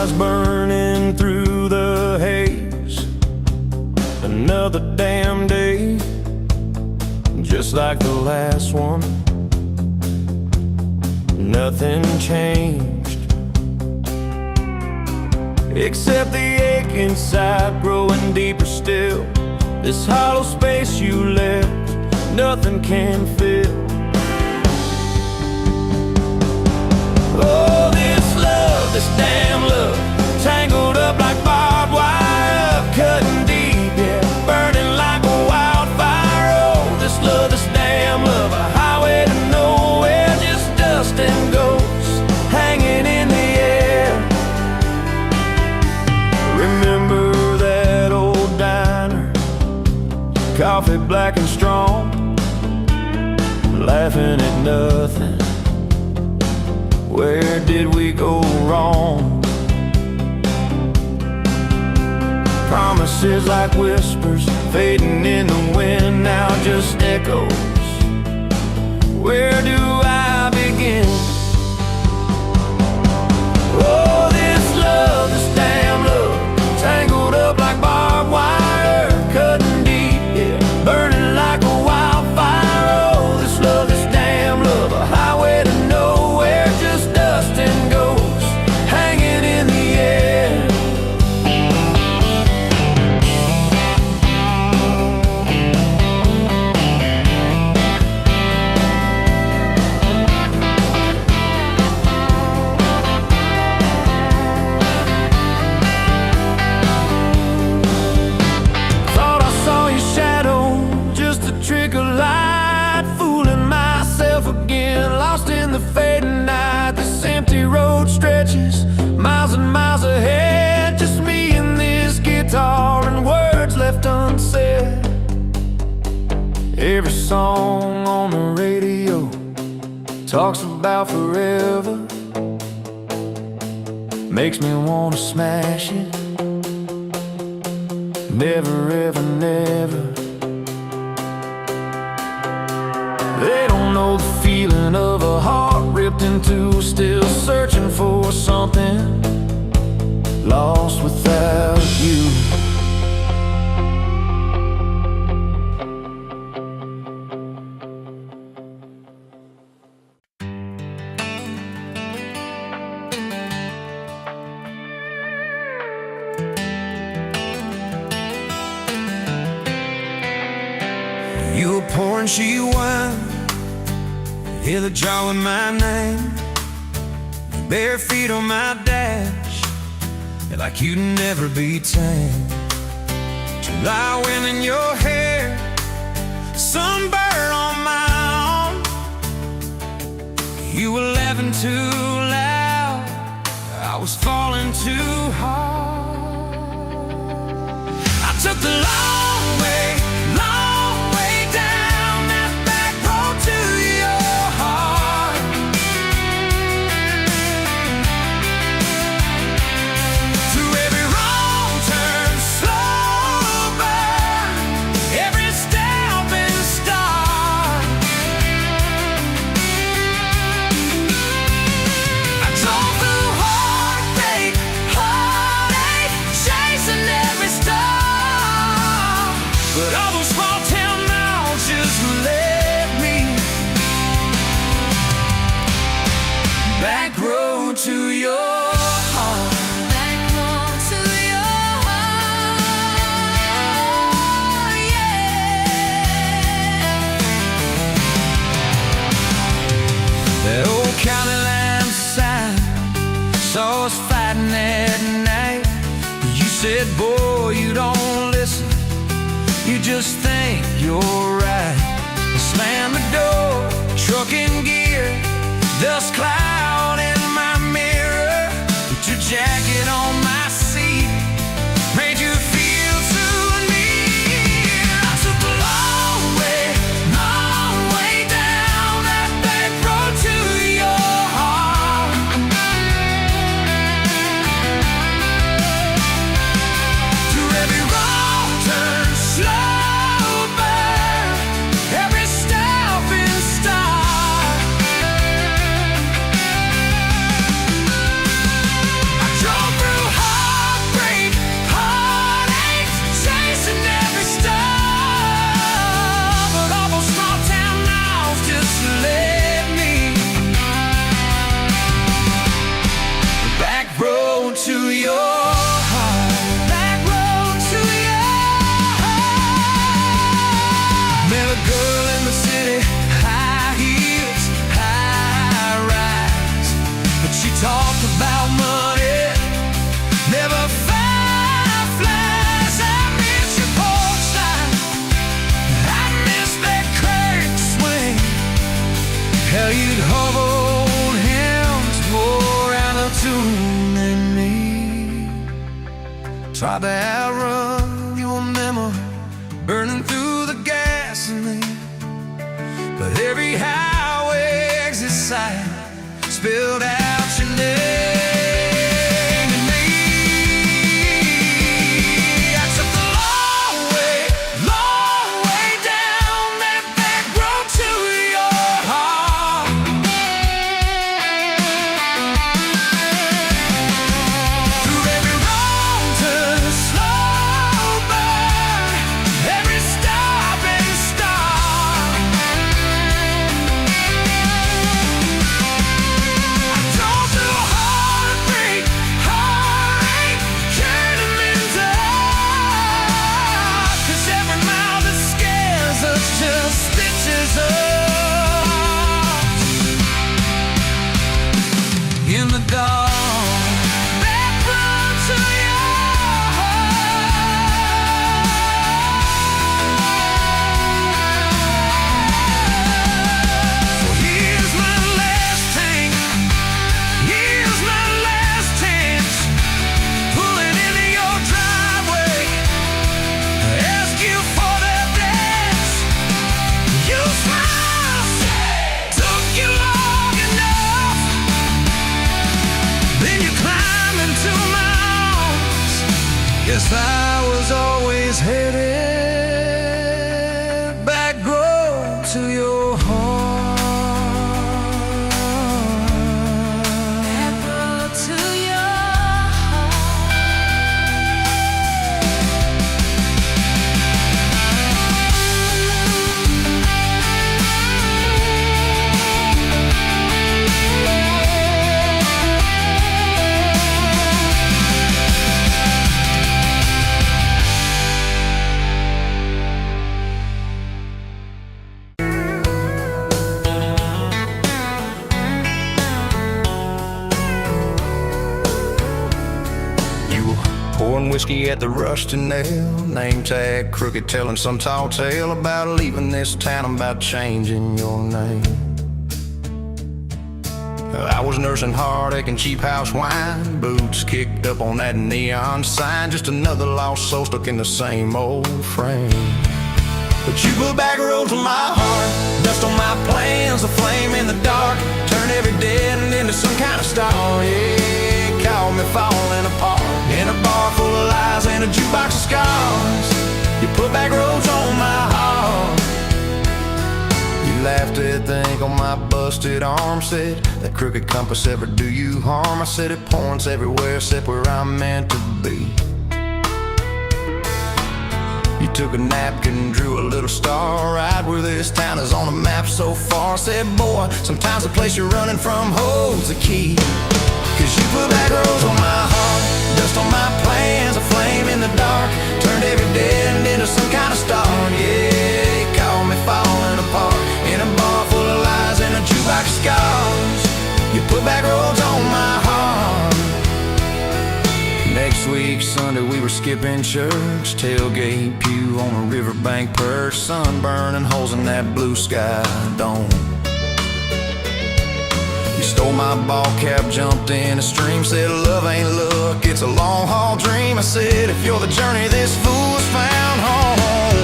eyes burning through the haze. Another damn day, just like the last one. Nothing changed, except the ache inside growing deeper still. This hollow space you left, nothing can fill. Oh, this love, this damn love, tangled up like barbed wire, cutting deep, yeah, burning like a wildfire. Oh, this love, this damn love, a highway to nowhere, just dust and ghosts hanging in the air. Remember that old diner, coffee black and strong, laughing at nothing. Where did we go wrong? Promises like whispers fading in the wind, now just echoes. Where do I begin? Oh, this love, this damn love, tangled up like barbed wire, cutting deep, yeah, burning like a wildfire. Oh, this love, this damn love, a highway to nowhere, just dust and ghosts hanging in the air. Thought I saw your shadow, just a trick of light, fooling myself again, lost in the fading night. This empty road stretches miles and miles ahead, just me and this guitar and words left unsaid. Every song on the radio talks about forever, makes me wanna smash it. Never ever never. They don't know the feeling of a heart ripped in two, still searching for something, lost without you. You were pouring cheap wine, hear the jar with my name, bare feet on my dash, like you'd never be tamed. July wind in your hair, sunburn on my arm. You were laughing too loud, I was falling too hard. I took the long way down that back road to your heart. Through every wrong turn, slow burn, every step and start. I drove through heartache, chasing every star. But all those small town miles just led me back road to your heart. Back road to your heart, yeah. That old county line sign saw us fighting that night. You said, boy, you don't listen, you just think you're right. Slam the door, truck in gear, dust cloud in my mirror. Put your jacket on my seat, made you feel too near. I took the long way down that back road to your heart. Through every wrong turn, slow burn, every step and start. Tried to outrun your memory, burning through the gasoline. But every highway exit sign spilled out your name. In the dark, back road to your heart. Well, here's my last tank, here's my last chance, pulling into your driveway, ask you for that dance. You smile, took you long enough, then you climb into my arms. Guess I was always headed back road to your heart. Back road to your heart. Pouring whiskey at the Rusty Nail, name tag crooked, telling some tall tale about leaving this town, about changing your name. I was nursing heartache and cheap house wine, boots kicked up on that neon sign, just another lost soul stuck in the same old frame. But you put back roads on my heart, dust on my plans, a flame in the dark, turn every dead end into some kind of star. Yeah, call me falling apart in a bar full of lies and a jukebox of scars. You put back roads on my heart. You laughed at the ink on my busted arm, said that crooked compass ever do you harm. I said it points everywhere except where I'm meant to be. You took a napkin, drew a little star right where this town is on the map so far. Said, boy, sometimes the place you're running from holds the key. Cause you put back roads on my heart, dust on my plans, a flame in the dark, turned every dead end into some kind of star. Yeah, you called me falling apart in a bar full of lies and a jukebox of scars. You put back roads on my heart. Next week, Sunday, we were skipping church, tailgate pew on a riverbank perch, sun burning holes in that blue sky dome. You stole my ball cap, jumped in a stream, said love ain't luck, it's a long haul dream. I said if you're the journey, this fool's found home.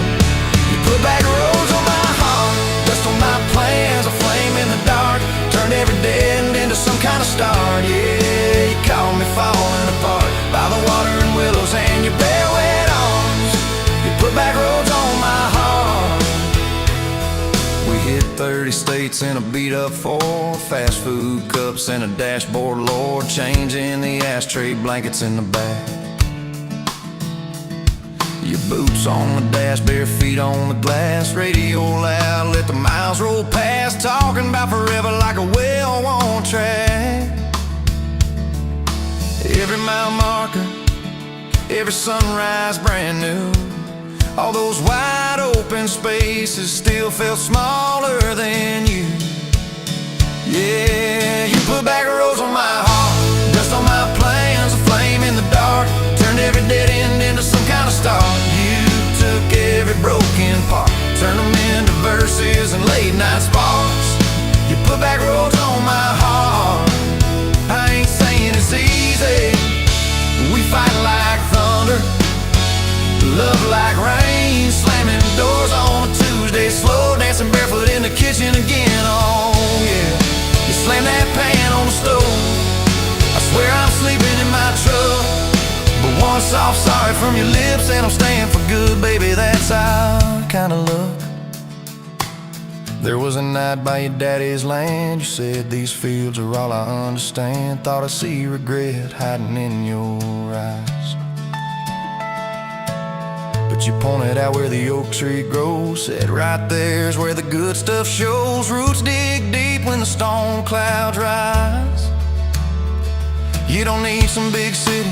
You put back roads on my heart, dust on my plans, a flame in the dark, turned every dead end into some kind of star. Yeah, you called me falling apart by the water and willows and your bare wet arms. You put back roads on my heart. We hit 30 states in a beat-up Ford, fast food cups and a dashboard, Lord, changing the ashtray blankets in the back. Your boots on the dash, bare feet on the glass, radio loud, let the miles roll past, talking about forever like a well-worn track. Every mile marker, every sunrise brand new. All those wide open spaces still felt smaller than you. Yeah, you put back roads on my heart, dust on my plans, a flame in the dark, turned every dead end into some kind of star. You took every broken part, turned them into verses and late night sparks. You put back roads on my heart. I ain't saying it's easy, we fight like thunder sugar. Love like rain, slamming doors on a Tuesday, slow dancing barefoot in the kitchen again. Oh yeah, you slam that pan on the stove, I swear I'm sleeping in my truck. But one soft sorry from your lips and I'm staying for good, baby, that's our kind of luck. There was a night by your daddy's land, you said these fields are all I understand. Thought I see regret hiding in your eyes, but you pointed out where the oak tree grows, said right there's where the good stuff shows. Roots dig deep when the storm clouds rise. You don't need some big city,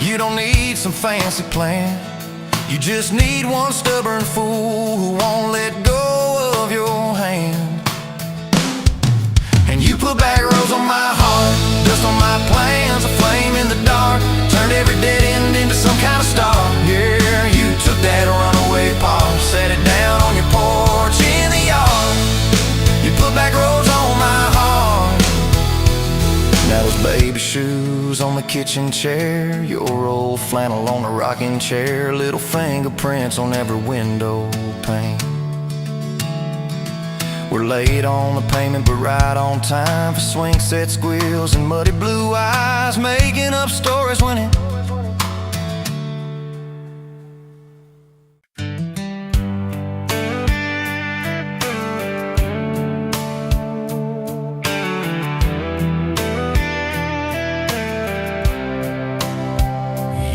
you don't need some fancy plan. You just need one stubborn fool who won't let go of your hand. And you put back roads on my heart, dust on my plans, a flame in the dark, turned every dead end into some kind of star. Yeah, you took that runaway paw, set it down on your porch in the yard. You put back roads on my heart. Now those baby shoes on the kitchen chair, your old flannel on the rocking chair, little fingerprints on every window pane. We're late on the payment but right on time for swing set squeals and muddy blue eyes, making up stories when it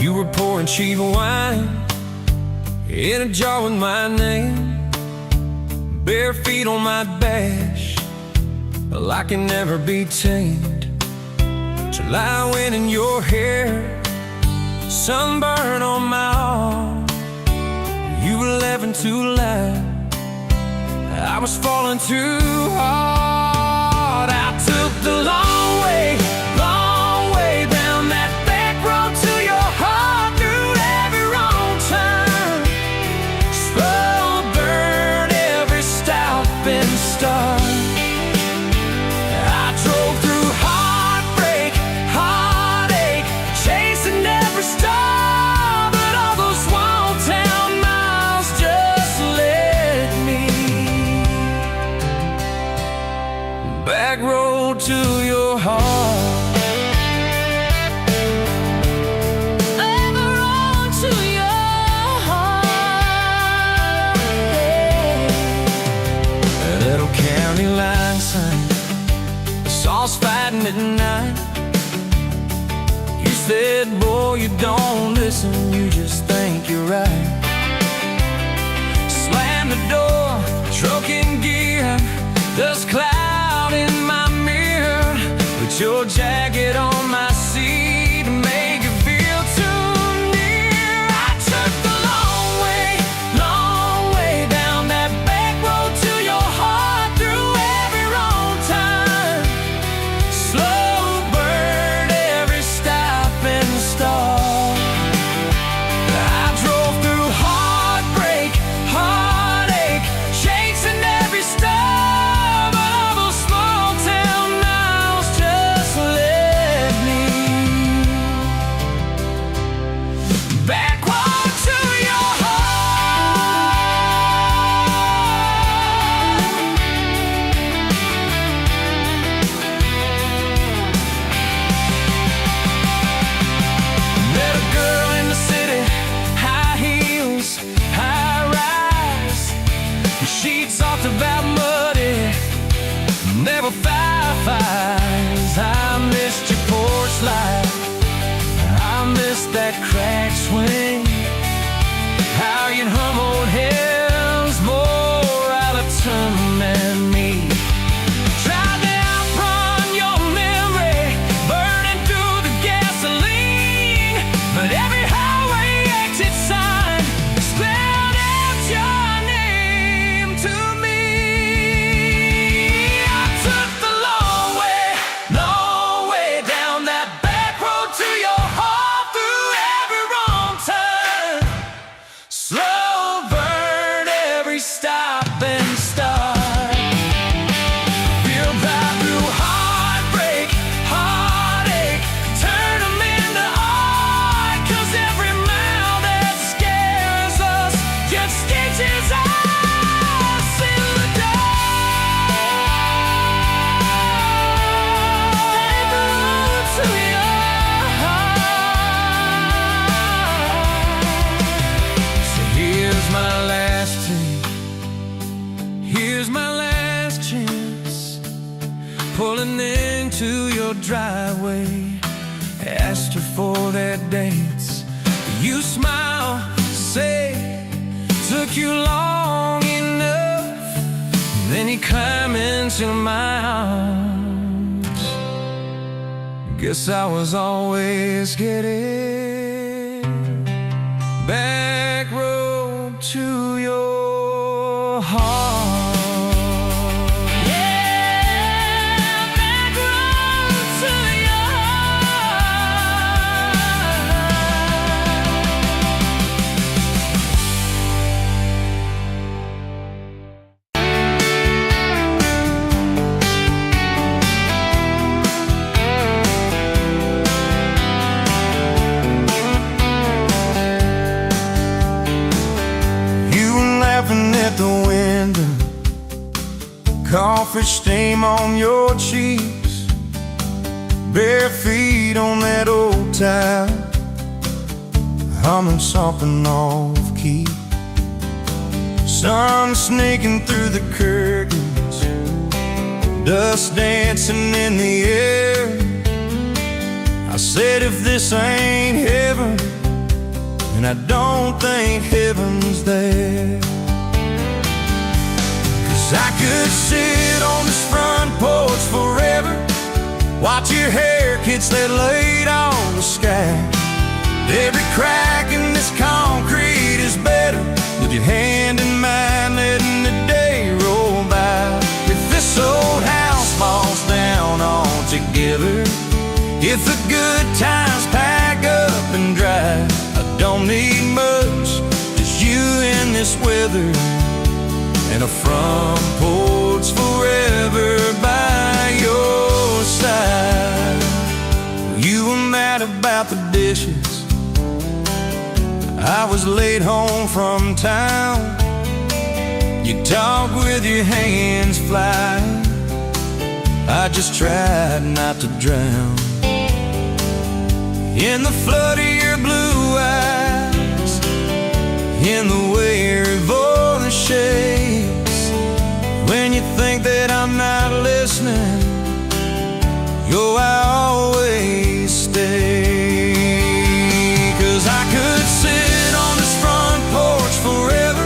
you were pouring cheap wine in a jar with my name, bare feet on my bash, well, I can never be tamed. Till I went in your hair, sunburn on my arm. You were laughing too loud, I was falling too hard. I took the long way down that back road to your heart, through every wrong turn, slow burn every stop and start. I drove through heartbreak, heartache, chasing every star, but all those small town miles just led me back road to your heart. Line sign, the saws fighting at night. You said, boy, you don't listen, you just think you're right. Slam the door, truck in gear, dust cloud in my mirror. Put your jacket on my seat to make it feel too near. I took the long way down that back road to your heart. She talked about muddy, never fireflies. I missed your porch light, I missed that cracked swing, how you'd hum old hymns more out of tune than me. Tried to outrun your memory, burning through the gasoline, but every highway exit sign spelled out your name to me. I took the long way down that back road to your heart, through every wrong turn, slow burn every stop and start. Feel right through heartbreak, heartache, turn them into art, 'cause every that dates. You smile, say, took you long enough. Then you climb into my arms. Guess I was always getting back road to your heart. At the window, coffee stain on your cheeks, bare feet on that old tile, humming something off key. Sun sneaking through the curtains, dust dancing in the air. I said, if this ain't heaven, and I don't think heaven's there. I could sit on this front porch forever, watch your hair catch that light on the sky. Every crack in this concrete is better with your hand in mine, letting the day roll by. If this old house falls down altogether, if the good times pack up and drive, I don't need much, just you in this weather, and a front porch forever by your side. You were mad about the dishes, I was late home from town. You talk with your hands flying, I just tried not to drown in the flood of your blue eyes, in the way your voice shakes when you think that I'm not listening. Yo, I always stay. 'Cause I could sit on this front porch forever,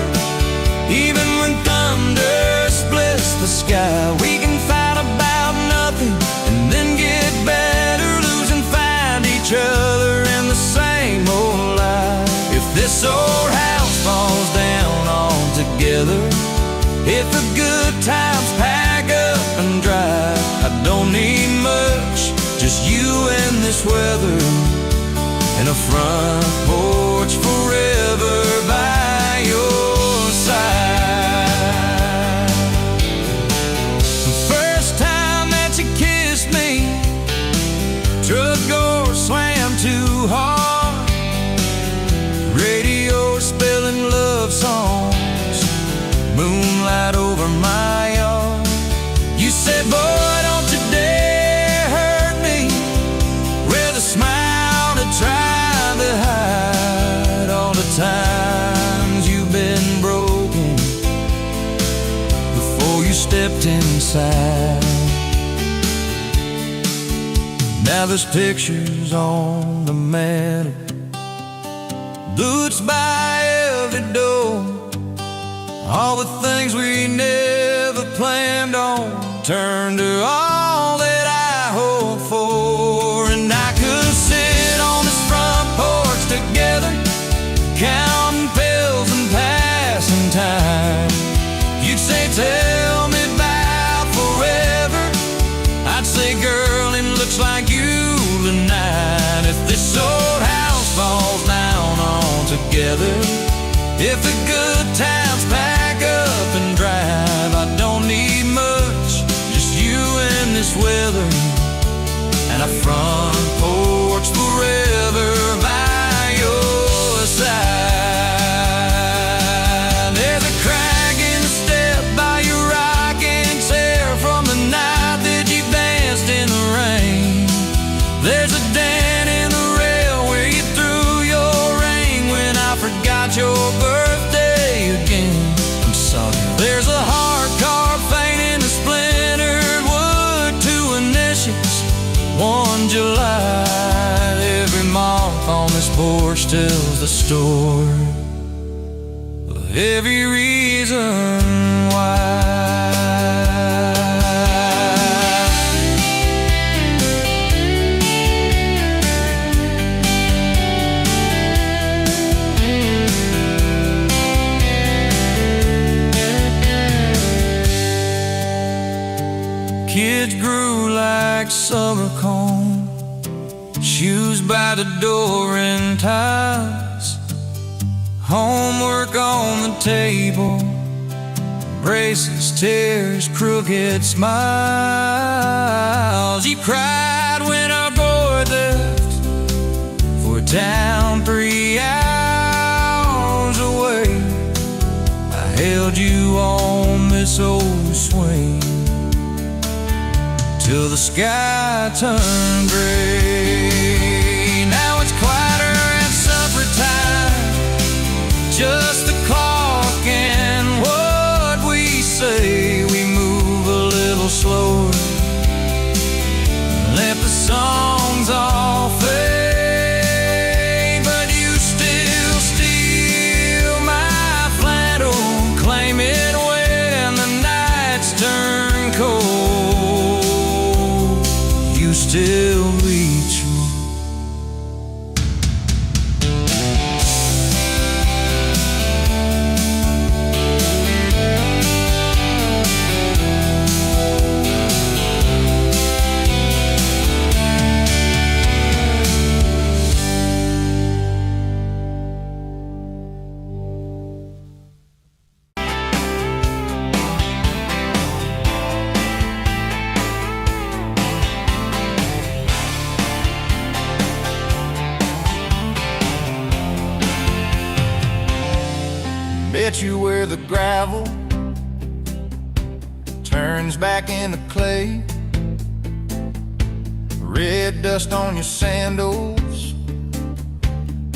even when thunder splits the sky. We can fight about nothing and then get better, lose and find each other in the same old life. If this old house falls down altogether, if the good times pack up and drive, I don't need much, just you and this weather, and a front porch forever by your side. The first time that you kissed me, truck door slammed too hard, radio spelling love songs, moonlight over my yard. You said, boy, don't you dare hurt me, with a smile to try to hide all the times you've been broken before you stepped inside. Now there's pictures on the mantel, boots by every door, all the things we never planned on turned to all that I hope for. And I could sit on this front porch together, counting pills and passing time. You'd say, tell me about forever, I'd say, girl, it looks like you tonight. If this old house falls down altogether, if the good times pack up and drive, I don't need much, just you and this weather, and a front porch forever by your side. There's a crack in the step by your rocking chair from the night that you danced in the rain. There's a dent in the rail where you threw your ring when I forgot your birthday again. I'm sorry. There's a hard carved paint in the splintered wood, 2 initials, 1 July. this porch tells the story of every reason why. Kids grew like summer corn, shoes by the door and ties, homework on the table, braces, tears, crooked smiles. You cried when our boy left for a town 3 hours away. I held you on this old swing till the sky turned gray. Now it's quieter at supper time, just the clock and what we say. We move a little slower, let the songs all fade, but you still steal my flannel, claim it when the nights turn cold. You still reach me. Bet you where the gravel turns back into clay, red dust on your sandals,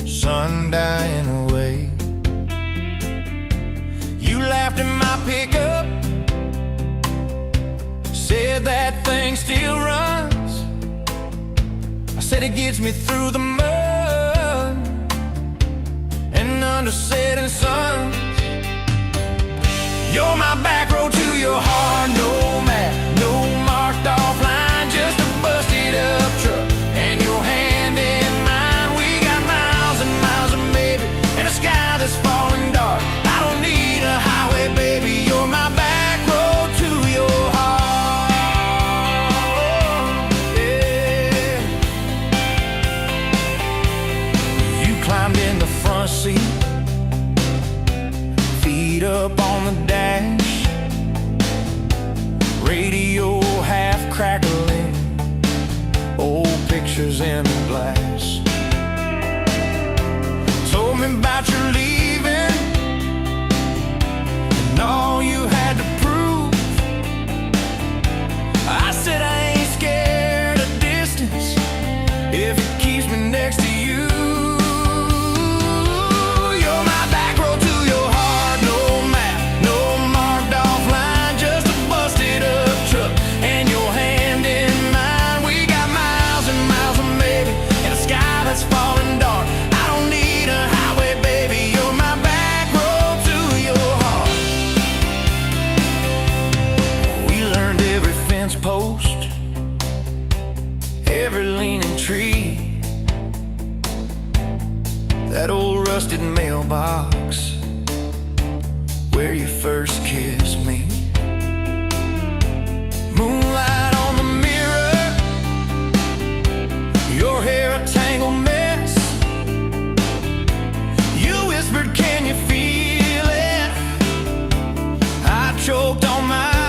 sun dying away. You laughed in my pickup, said that thing still runs. I said it gets me through the mud and under setting sun. You're my back road to your heart, no map, no marked off line, just a busted up truck and your hand in mine. We got miles and miles of maybe and a sky that's falling dark. I don't need a highway, baby, you're my back road to your heart. Yeah. You climbed in the front seat, feet up on the dash, radio half crackling, old pictures in the glass. Told me about your leaving and all you had to prove. I said I ain't scared of distance if it keeps me next to you. Post, every leaning tree, that old rusted mailbox where you first kissed me. Moonlight on the mirror, your hair a tangled mess. You whispered, can you feel it? I choked on my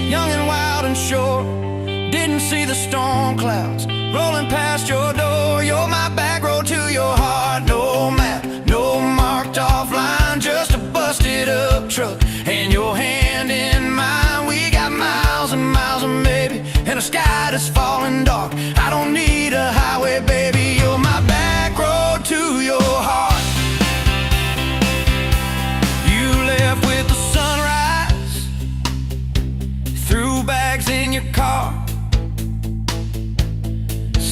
young and wild and short, didn't see the storm clouds rolling past your door. You're my back road to your heart, no map, no marked off line, just a busted up truck and your hand in mine. We got miles and miles of maybe and a sky that's falling dark. I don't need a highway, baby, you're my back road to your heart. You left with the sunrise, threw bags in your car,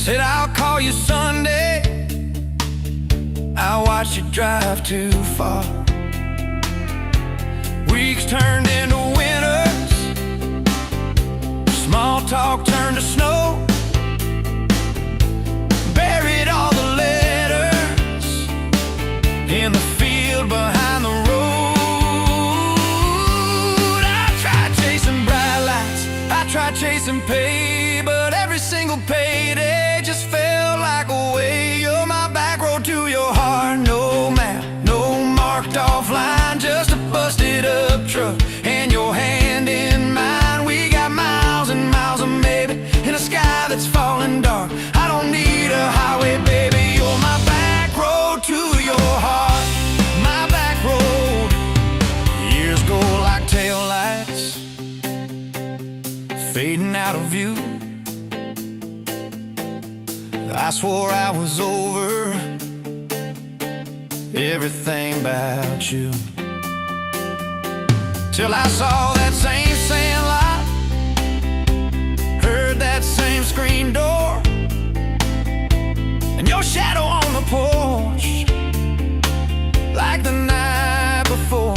Said I'll call you Sunday. I watched you drive too far. Weeks turned into winters. Small talk turned to snow. Buried all the letters in the field behind the road. I tried chasing bright lights, I tried chasing pay, but every single payday just felt like a way. You're my back road to your heart. No map, no marked off line, just a busted up truck and your hand in mine. We got miles and miles of maybe in a sky that's falling dark. I don't need a highway, baby. You're my back road to your heart. My back road. Years go like taillights, fading out of view. I swore I was over everything about you, till I saw that same sandlot, heard that same screen door, and your shadow on the porch, like the night before.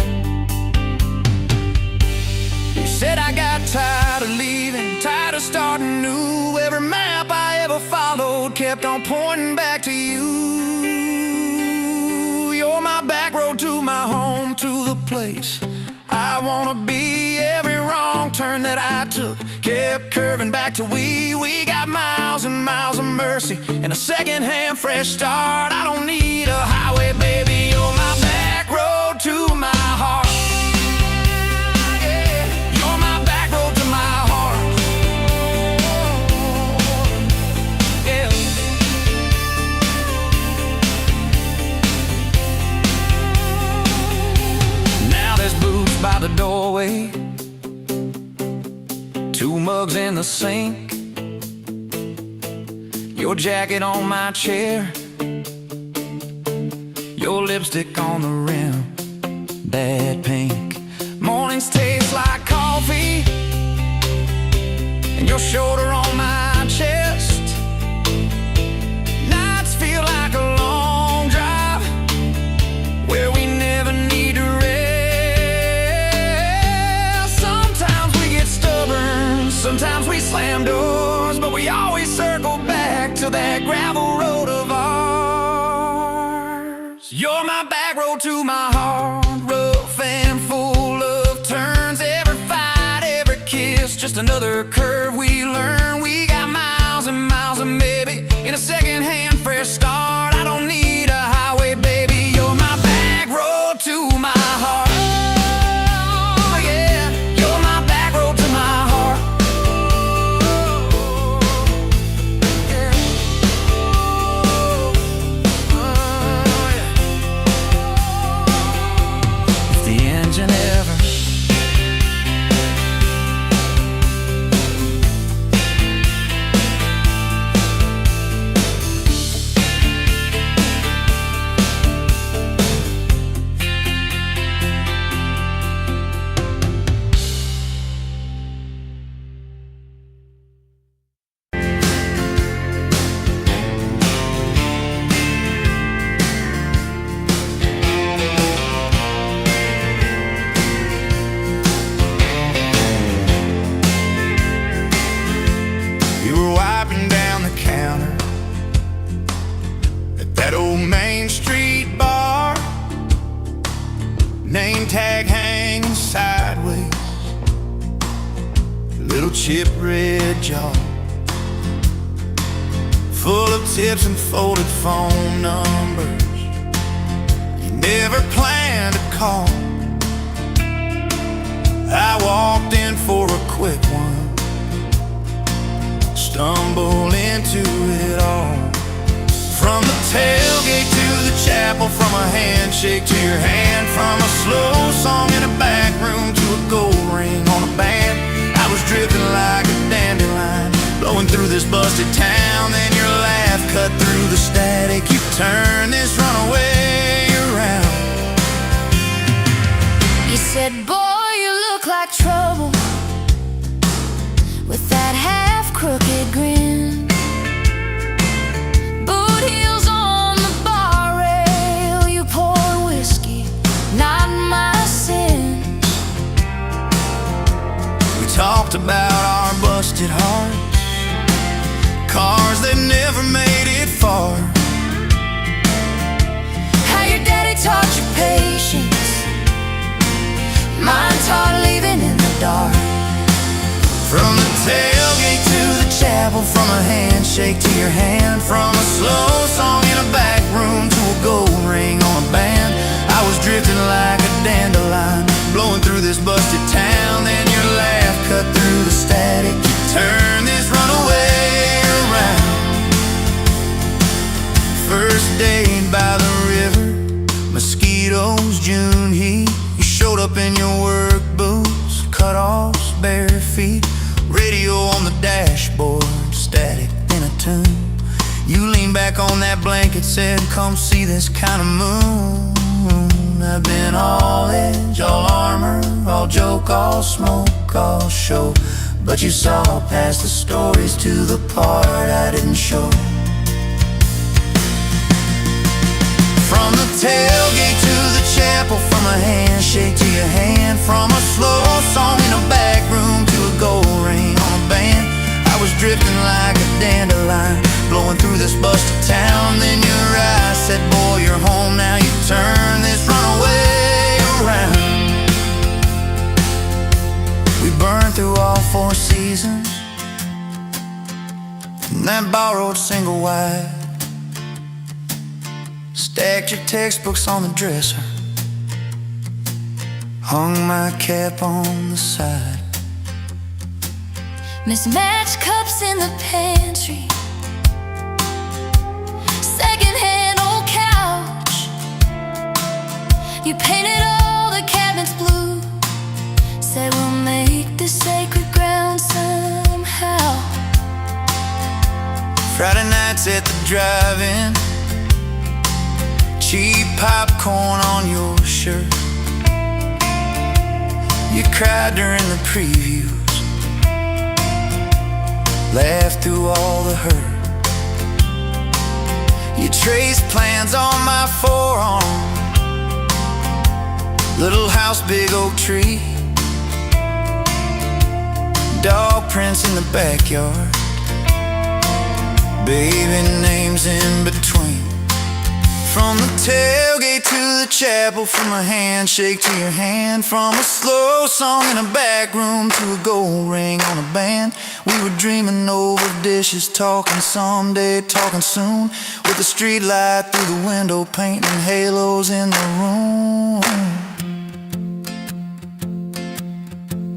You said I got tired of leaving, tired of starting new. Every map I ever followed kept on pointing back to you. You're my back road to my home, to the place I wanna be. Every wrong turn that I took kept curving back to we got miles and miles of mercy and a second-hand fresh start. I don't need a highway, baby. You're my back road to my heart. Yeah, you're my back road to my heart. Yeah. Now there's boots by the doorway, two mugs in the sink, your jacket on my chair, your lipstick on the rim, that pink. Mornings taste like coffee, and your shoulder on my chest. Nights feel like a long drive, where we never need to rest. Sometimes we get stubborn, sometimes we slam doors, but we always circle back to that gravel road of ours. You're my back road to my heart, rough and full of turns. Every fight, every kiss, just another curve we learn. We got miles and miles of maybe in a second-hand fresh start. I don't need a highway, baby. You're my back road to my heart. Oh, yeah, you're my back road to my heart. Yeah. Oh, yeah. If the engine ever that old Main Street bar, name tag hanging sideways, little chip red jar, full of tips and folded phone numbers you never planned to call. I walked in for a quick one, stumbled into it all. From the tailgate to the chapel, from a handshake to your hand, from a slow song in a back room to a gold ring on a band. I was drifting like a dandelion, blowing through this busted town. Then your laugh cut through the static. You turned this runaway around. You said, boy, you look like trouble, with that half-crooked grin. never made it far. How your daddy taught you patience, mine taught leaving in the dark. From the tailgate to the chapel, from a handshake to your hand, from a slow song in a back room to a gold ring on a band. I was drifting like a dandelion, blowing through this busted town. Then your laugh cut through the static, you turned this runaway around. First date by the river, mosquitoes, June heat. You showed up in your work boots, cut-offs, bare feet. Radio on the dashboard, static in a tune. You leaned back on that blanket, said, come see this kind of moon. I've been all edge, all armor, all joke, all smoke, all show. But you saw past the stories to the part I didn't show. From the tailgate to the chapel, from a handshake to your hand, from a slow song in a back room to a gold ring on a band. I was drifting like a dandelion, blowing through this busted town. Then your eyes said, boy, you're home now. You turn this runaway around. We burned through all 4 seasons in that borrowed single wide. Stacked your textbooks on the dresser, hung my cap on the side. Mismatched cups in the pantry, secondhand old couch. You painted all the cabinets blue, said we'll make this sacred ground somehow. Friday nights at the drive-in, cheap popcorn on your shirt. You cried during the previews, laughed through all the hurt. You traced plans on my forearm, little house, big oak tree, dog prints in the backyard, baby names in between. From the tailgate to the chapel, from a handshake to your hand, from a slow song in a back room to a gold ring on a band. We were dreaming over dishes, talking someday, talking soon, with the street light through the window, painting halos in the room.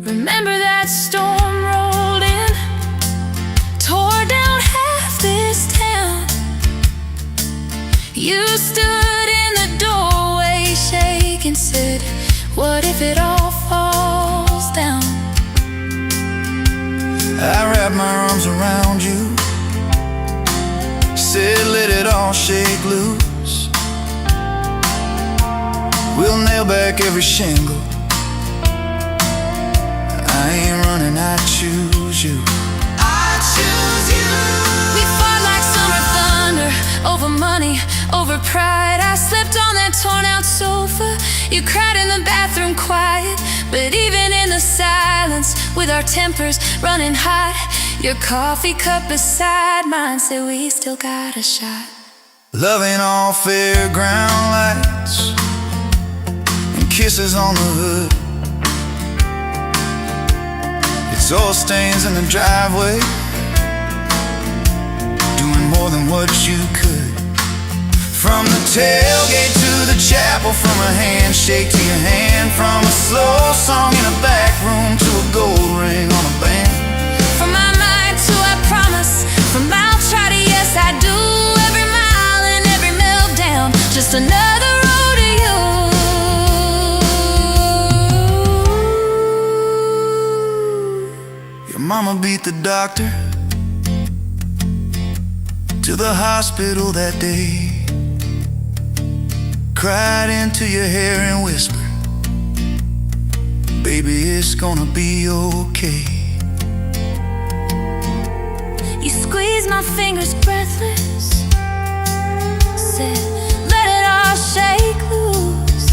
Remember that storm rolled in, tore down half this town. You stood in the doorway shaking, said, what if it all falls down? I wrapped my arms around you, said let it all shake loose. We'll nail back every shingle, I ain't running, I choose you. I choose you. We fought like summer thunder, over money, over pride. I slept on that torn out sofa, you cried in the bathroom quiet. But even in the silence, with our tempers running hot, your coffee cup beside mine said we still got a shot. Loving all fairground lights and kisses on the hood. It's oil stains in the driveway, doing more than what you could. From the tailgate to the chapel, from a handshake to your hand, from a slow song in a back room to a gold ring on a band. From my mind to I promise, from I'll try to yes I do, every mile and every meltdown, just another rodeo. Your mama beat the doctor to the hospital that day, cried into your hair and whispered, baby, it's gonna be okay. You squeezed my fingers breathless, said, let it all shake loose.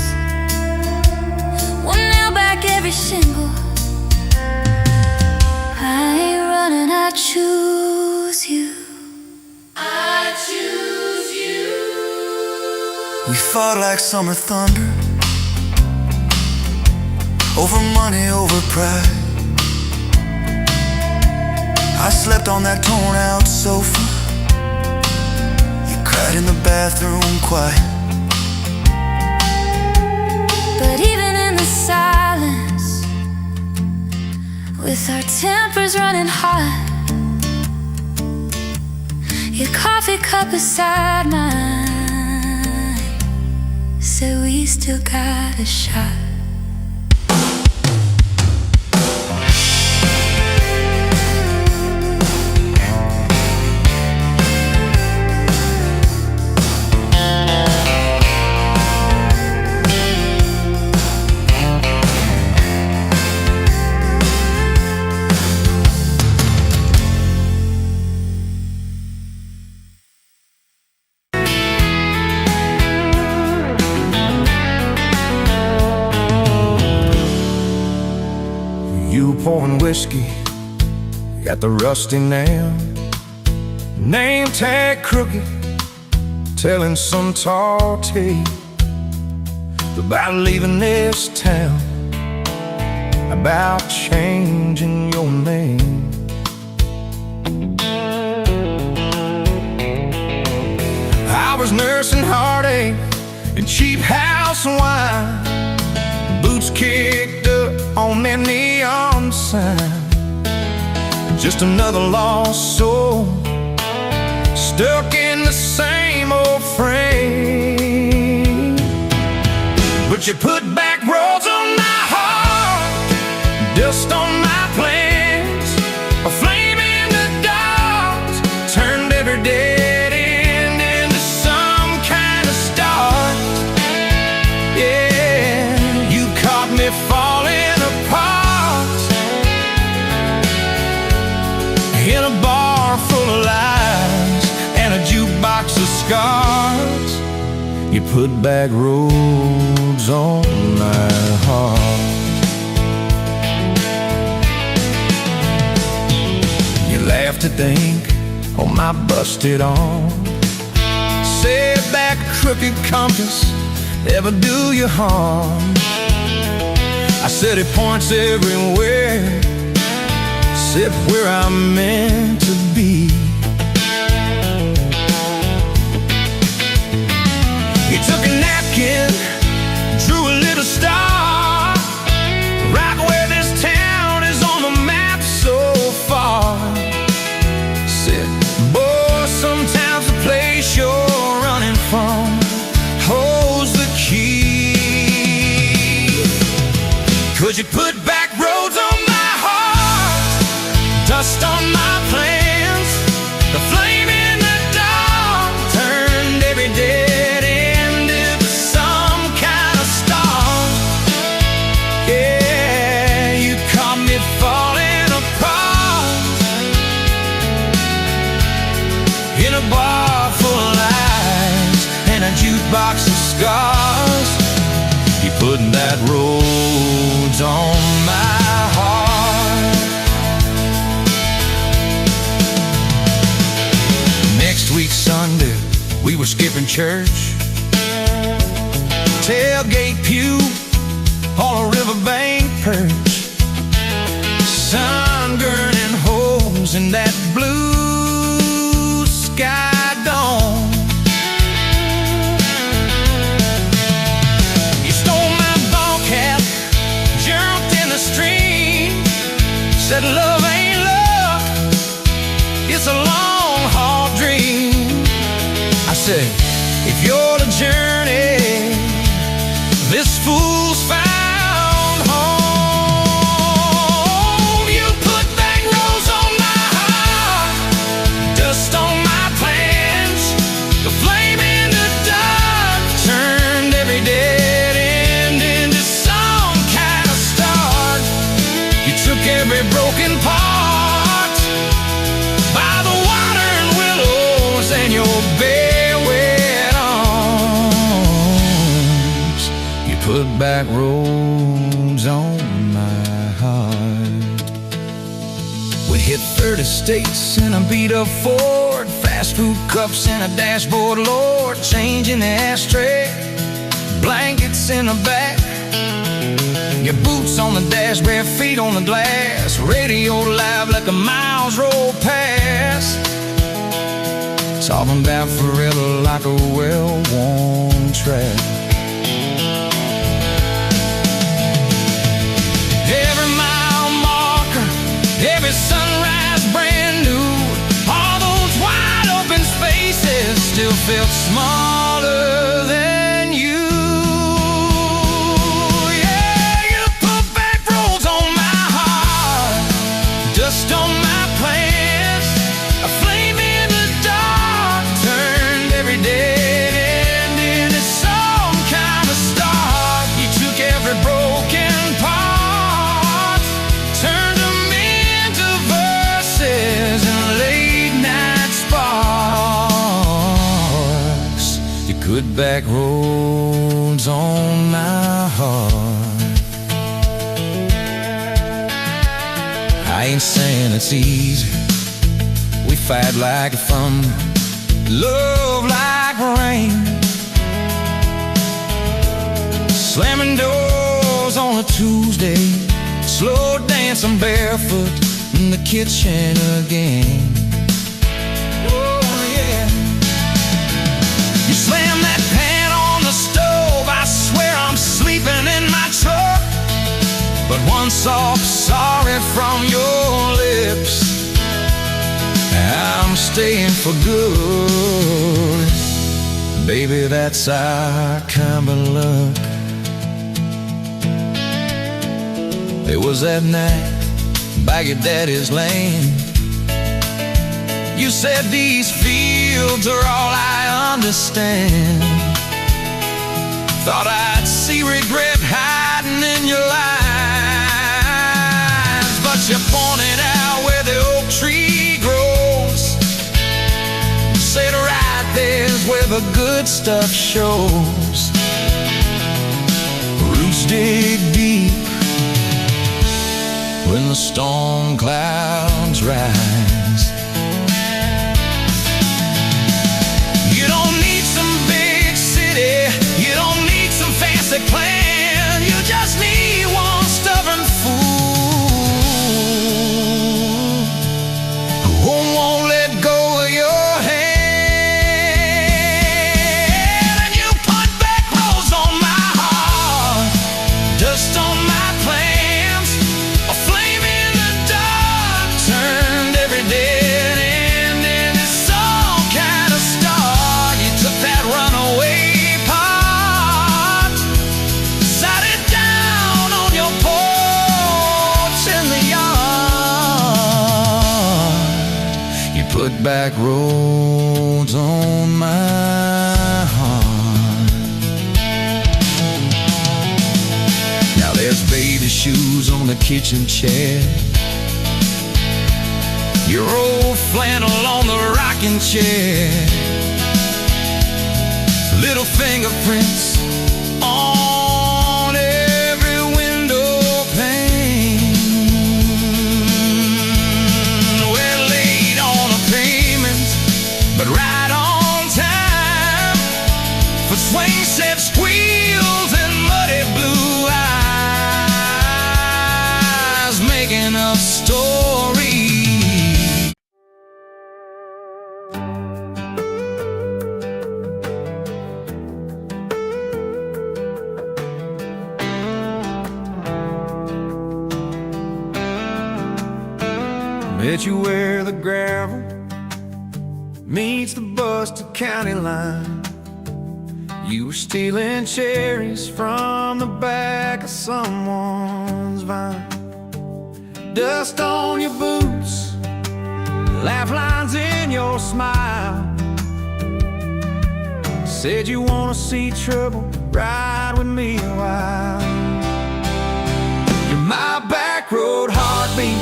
We'll nail back every shingle, I ain't running, I choose you. We fought like summer thunder, over money, over pride. I slept on that torn out sofa, you cried in the bathroom quiet. But even in the silence, with our tempers running hot, your coffee cup beside mine said we still got a shot. You pouring whiskey at the rusty nail, name tag crooked, telling some tall tale about leaving this town, about changing your name. I was nursing heartache and cheap house wine, boots kicked up on that neon sign. Just another lost soul, stuck in the same old frame. But you put back roads on my heart, dust on my plans, a flame in the dark, turned every dead end into some kind of start. Yeah, you caught me falling apart in a bar full of lies and a jukebox of scars. You put back roads on my heart. You laughed to think on my busted arm, said that crooked compass ever do you harm. I said it points everywhere, except where I'm meant to be. You took a napkin, drew a little star, right where this town is on the map so far. Said, boy, sometimes the place you're running from holds the key. 'Cause you put back roads on my heart, dust on my plans, the flame in the dark, turned every dead end into some kind of start. Yeah, you caught me falling apart in a bar full of lies and a jukebox of scars. You put that roads on my heart. Next week Sunday, we were skipping church, tailgate pew on a riverbank perch, sun burning holes in that blue sky dome. You stole my ball cap, jumped in the stream, said love ain't love, it's a long haul dream. I said, if you're the journey, this fool's found home. You put back roads on my heart, dust on my plans, the flame in the dark, turned every dead end into some kind of start. You took every broken part by the water and willows and your bare wet arms. You put back roads on my heart. We hit 30 states in a beat-up Ford, fast fast food cups in a dashboard, Lord, changing the ashtray, blankets in the back, your boots on the dash, bare feet on the glass, radio live like a miles roll past, talking about forever like a well-worn track. Every mile marker, every sunrise brand new, all those wide open spaces still felt smaller than you. Yeah, you put back roads on my heart, dust on my plans, a flame in the dark, turned every dead end into some kind of start. You took every broken part, turned them into verses and late night sparks. You put back roads on my heart. I ain't saying it's easy. We fight like thunder, love like rain, slamming doors on a Tuesday, slow dancing barefoot in the kitchen again. Oh yeah. You slam that pan on the stove, I swear I'm sleeping in my truck. But one soft sorry from your lips, I'm staying for good. Baby, that's our kind of luck. It was that night by your daddy's lane. You said these fields are all I understand. Thought I'd see regret hiding in your lines, but you pointed out where the oak tree grows. Said right there's where the good stuff shows. Roots dig deep when the storm clouds rise. You don't need some big city, you don't need some fancy plan, you just need one stubborn fool who won't let go of your hand. And you put back roads on my heart, dust on my plans, a flame in the dark, turned every dead end into some kind of start. You took that runaway part, sat it down on your porch in the yard. You put back roads on my heart. Now there's baby shoes on the kitchen chair, your old flannel on the rocking chair, little fingerprints on every window pane. We're late on a payment, but right on time for swing set squeals and muddy blue eyes, making up stories. Met you where the gravel meets the Buster County line. You were stealing cherries from the back of someone's vine. Dust on your boots, laugh lines in your smile. Said you wanna see trouble, ride with me a while. You're my back road heartbeat,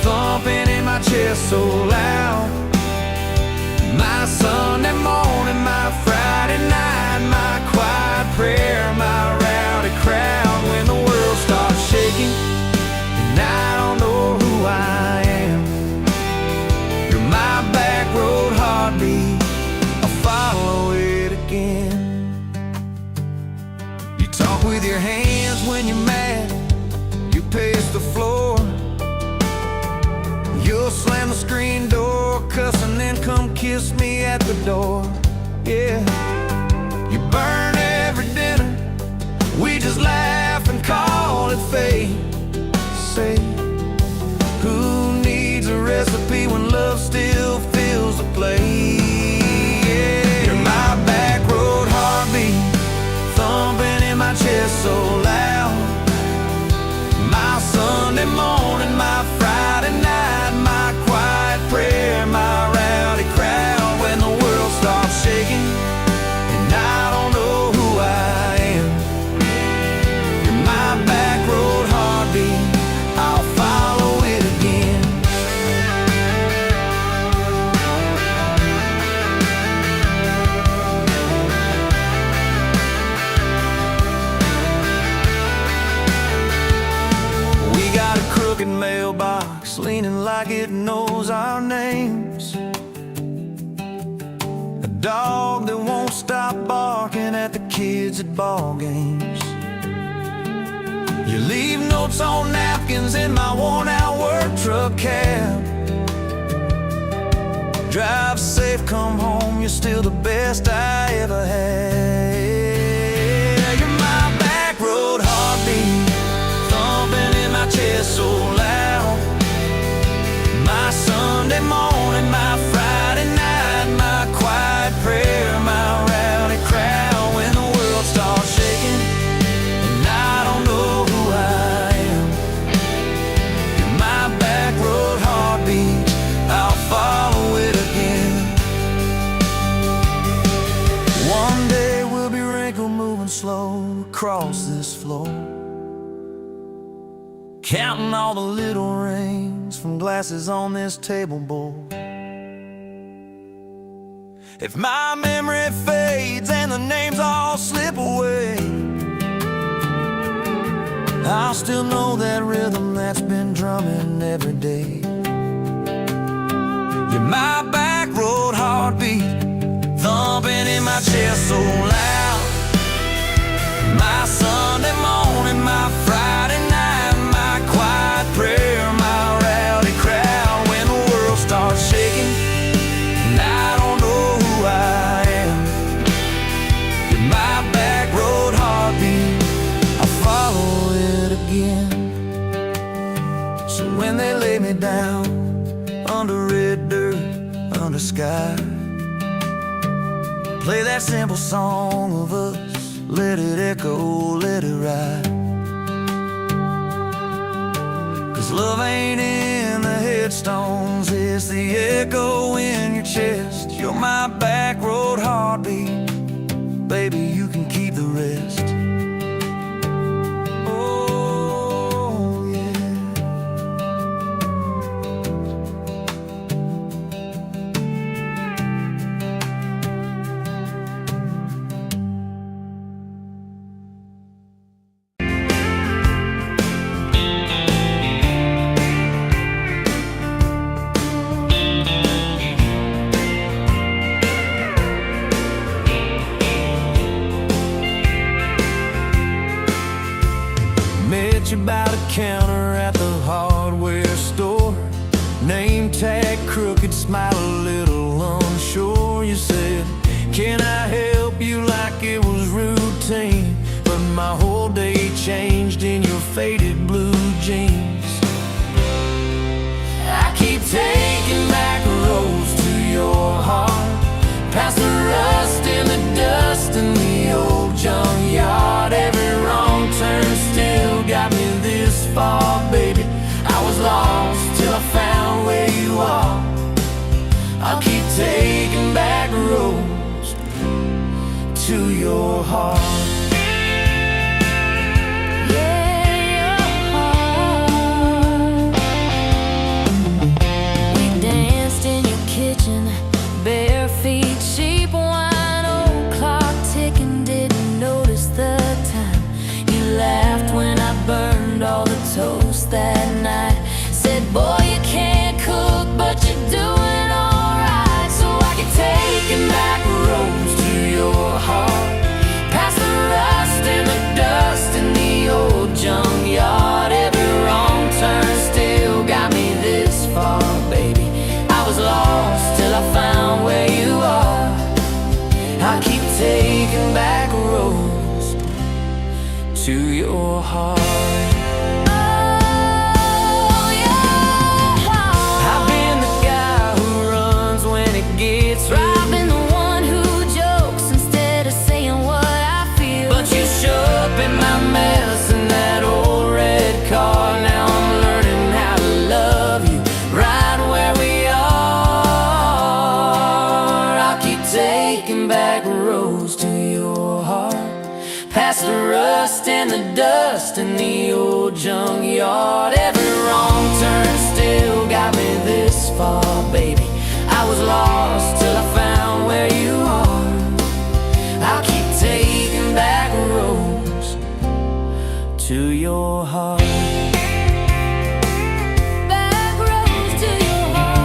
thumping in my chest so loud. My Sunday morning, my Friday night, my quiet prayer, my rowdy crowd. When the world starts shaking and I don't know who I am, you're my back road heartbeat. me at the door. Yeah, you burn every dinner. We just laugh and call it fate. Say, who needs a recipe when love still fills the plate? Yeah, you're my back road heartbeat, thumping in my chest so loud. My Sunday morning, my Friday night, my quiet prayer, my rowdy crowd. When the world starts shaking and I don't know who I am, you're my back road heartbeat, I'll follow it again. We got a crooked mailbox leaning like it knows our names, a dog that won't stop barking at the kids at ball games. You leave notes on napkins in my worn-out work truck cab. Drive safe, come home, you're still the best I ever had. You're my back road heartbeat, thumping in my chest so loud. My Sunday morning, my Friday night, my quiet prayer, my rowdy crowd. When the world starts shaking and I don't know who I am, you're my back road heartbeat, I'll follow it again. One day we'll be wrinkled, moving slow across this floor, counting all the little rings from glasses on this table board. If my memory fades and the names all slip away, I'll still know that rhythm that's been drumming every day. You're my back road heartbeat, thumping in my chest so loud. My Sunday morning, my Friday night, my quiet prayer, my rowdy crowd. When the world starts shaking and I don't know who I am, you're my back road heartbeat, I'll follow it again. So when they lay me down under red dirt, under sky, play that simple song of us, let it echo, let it ride. 'Cause love ain't in the headstones, it's the echo in your chest. You're my back road heartbeat, baby, you can keep the rest. Oh, yeah. Met you by the counter at the hardware store, name tag crooked, smile a little unsure. You said, can I help you, like it was routine, but my whole day changed in your faded blue jeans. I keep taking back roads to your heart, past the rust and the dust in the old junkyard. Every wrong turn still got me this far, baby. I was lost till I found where you are. I'll keep taking back roads to your heart. Bare feet, cheap wine, old clock ticking, didn't notice the time. You laughed when I burned all the toast that night. Said, boy, you can't cook, but you're doing alright. So I keep taking back roads to your heart, past the rust and the dust in the old junkyard. Every wrong turn still got me this far, baby. I was lost till I found where you are. heart. Oh, your heart. I've been the guy who runs when it gets rough. I've been the one who jokes instead of saying what I feel. But you show up in my mess in that old red car. Now I'm learning how to love you right where we are. I'll keep taking back roads to your heart, past the rust and the dust in the old junkyard. Every wrong turn still got me this far, baby. I was lost till I found where you are. I'll keep taking back roads to your heart. Back roads to your heart.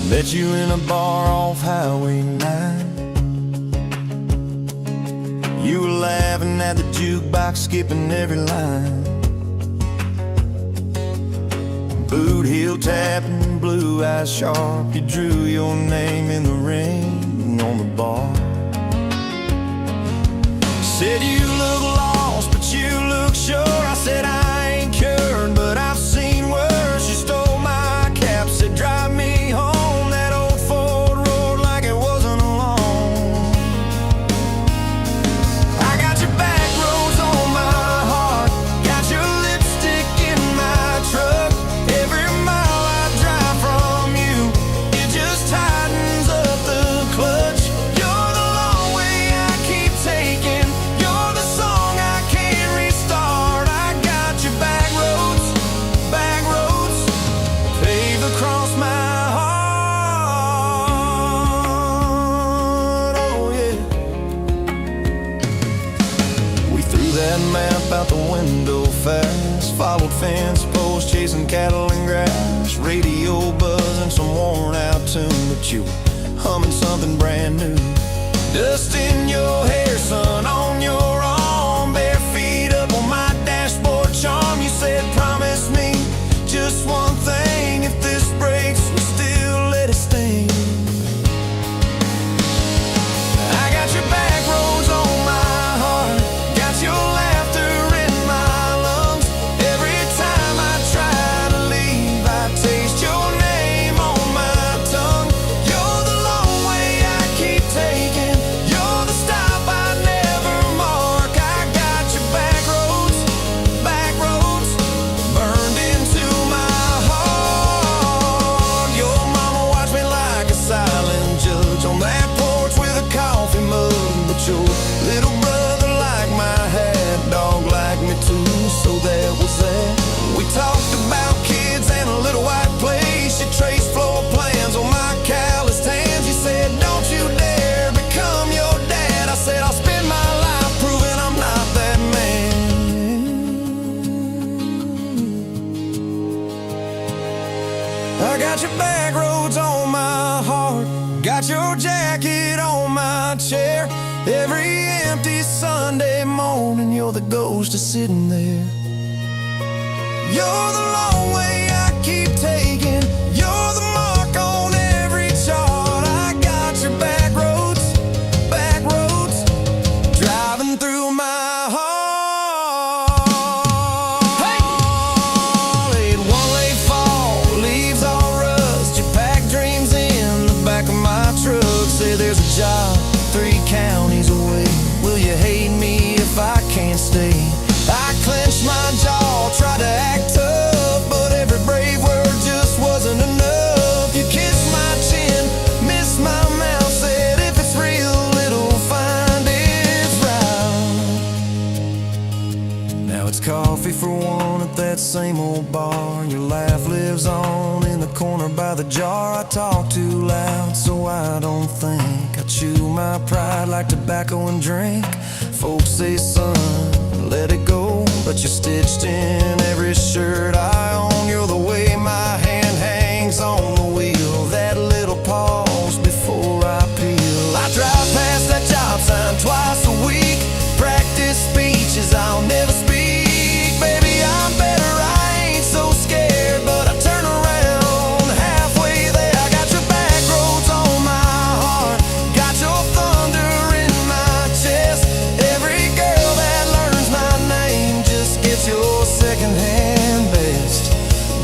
Met you in a bar off Highway 9. You were laughing at the jukebox, skipping every line. Boot heel tapping, blue eyes sharp. You drew your name in the ring on the bar. Said you look lost, but you look sure. I said I ain't cured, but I've seen worse. You stole my cap, said drive me home. Out the window fast, followed fence posts, chasing cattle and grass, radio buzzing some worn out tune, but you were humming something brand new. Dust in your hair, sun on your arm, bare feet up on my dashboard charm. You said promise me just one thing, if this breaks we still let it sting. I got your back roads on my heart, got your laughter in my lungs. Every time I try to leave, I taste your name on my tongue. You're the long way I keep taking, you're the stop I never mark. I got your back roads, burned into my heart. Your mama watched me like a silent judge on that porch with a coffee mug, but your little brother liked my hat, dog like me too, so that was that. We talked about kids and a little white place. You traced floor plans on my calloused hands. You said don't you dare become your dad. I said I'll spend my life proving I'm not that man. I got your back roads on my heart, got your jacket on my chair. Every empty Sunday morning, you're the ghost of sitting there. You're the long way I keep taking, you're the mark on every chart. I got your back roads, driving through my heart. Hey! Let one late fall, leaves all rust. You pack dreams in the back of my truck. Say there's a job 3 counties away. Will you hate me if I can't stay? I clenched my jaw, tried to act tough, but every brave word just wasn't enough. You kissed my chin, missed my mouth, said if it's real, it'll find its route. Now it's coffee for one at that same old bar. Your laugh lives on in the corner by the jar. I talk too loud, so I don't think. I chew my pride like tobacco and drink. Folks say, son, let it go. but you're stitched in every shirt I own. You're the way my hand hangs on the wheel, that little pause before I peel. I drive past that job sign twice a week, practice speeches I'll never speak. Baby, I'm better, I ain't so scared, but I turn around halfway there. I got your back roads on my heart, got your thunder in my chest. Every girl that learns my name just gets your secondhand best.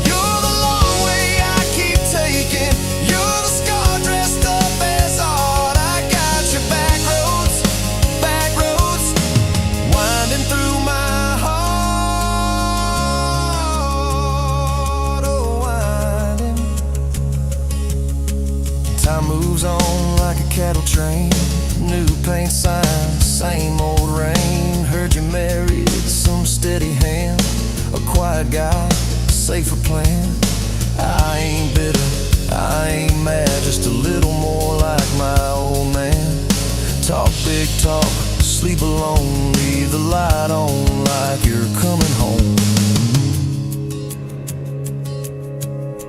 You're the long way I keep taking, you're the scar dressed up as art. I got your back roads winding through my heart, oh winding. Time moves on like a cattle train, new paint signs, same old rain. Heard you married some steady hand, a quiet guy, safer plan. I ain't bitter, I ain't mad, just a little more like my old man. Talk big talk, sleep alone, leave the light on like you're coming home.